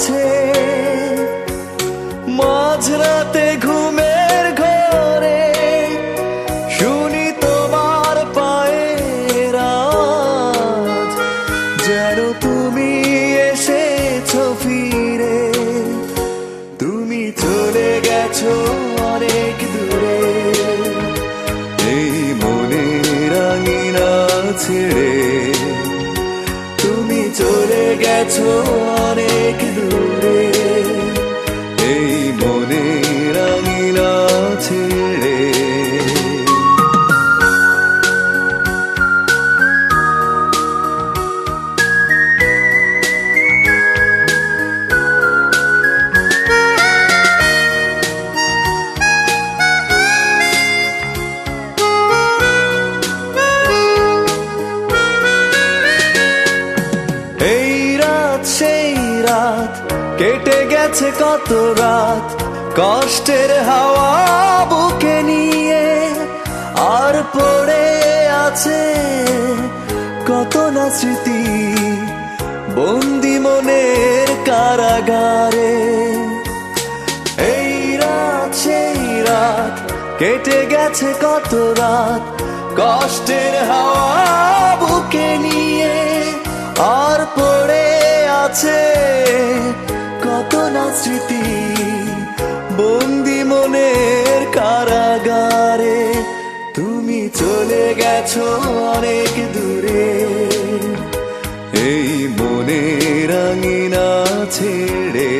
আছে মাঝরাতে ঘুমের ঘরে শুনি তোমার পায়ের আওয়াজ, যেন তুমি এসেছো ফিরে। তুমি চলে গেছো অনেক দূরে, এই মনের আঙিনা ছেড়ে। তুমি চলে গেছো অনেক দূরে, এই মনের আঙিনা ছেড়ে। সেই রাত কেটে গেছে কত রাত কষ্টের হাওয়া বুকে নিয়ে, আর পড়ে আছে কত না স্মৃতি বন্দি মনের কারাগারে। এই রাত সেই রাত কেটে গেছে কত রাত কষ্টের হাওয়া বুকে নিয়ে, আর পড়ে আছে কত না স্মৃতি বন্দি মনের কারাগারে। তুমি চলে গেছো অনেক দূরে, এই মনের আঙিনা ছেড়ে।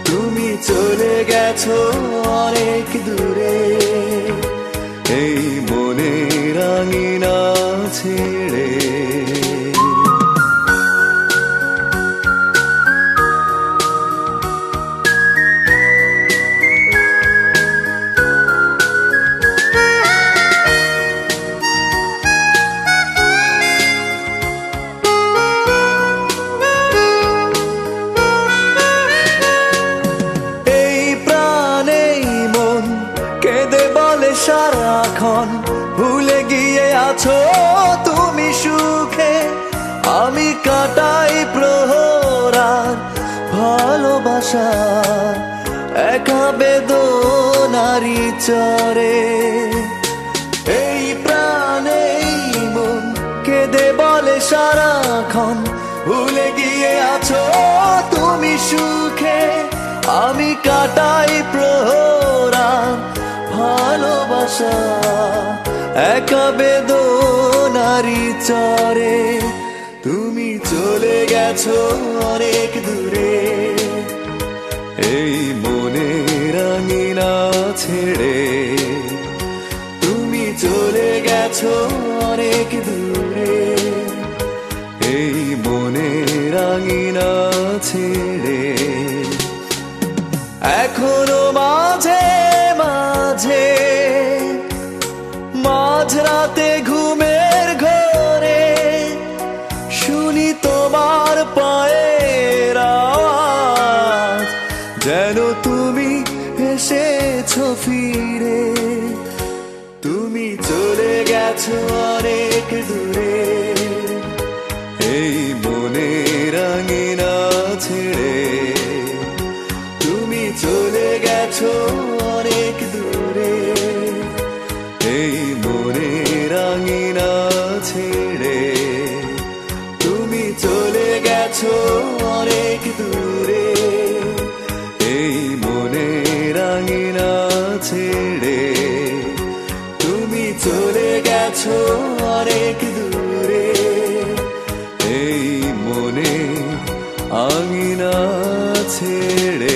তুমি চলে গেছো অনেক দূরে, এই মনের আঙিনা ছেড়ে। সারাক্ষণ ভুলে গিয়ে আছো তুমি সুখে, আমি কাটাই প্রহরার ভালোবাসা একা বেদনারি চরে। এই প্রাণে মন কেঁদে বলে সারাক্ষণ ভুলে গিয়ে আছো তুমি সুখে, আমি কাটাই প্রহরার ভালোবাসা একা বেদনারি চরে। তুমি চলে গেছো অনেক দূরে, এই মনের আঙিনা ছেড়ে। তুমি চলে গেছো অনেক দূরে, এই মনের আঙিনা ছেড়ে। এখনো মাঝে মাঝে মাঝরাতে ঘুমের ঘরে শুনি তোমার পায়ের আওয়াজ, যেন তুমি এসেছো ফিরে। তুমি চলে গেছো অনেক দূরে, এই মনের আঙিনা ছেড়ে। তুমি চলে গেছো অনেক দূরে, এই মনের আঙিনা ছেড়ে। তুমি চলে গেছো অনেক দূরে, এই মনের আঙিনা ছেড়ে। তুমি চলে গেছো অনেক দূরে, এই মনের আঙিনা ছেড়ে।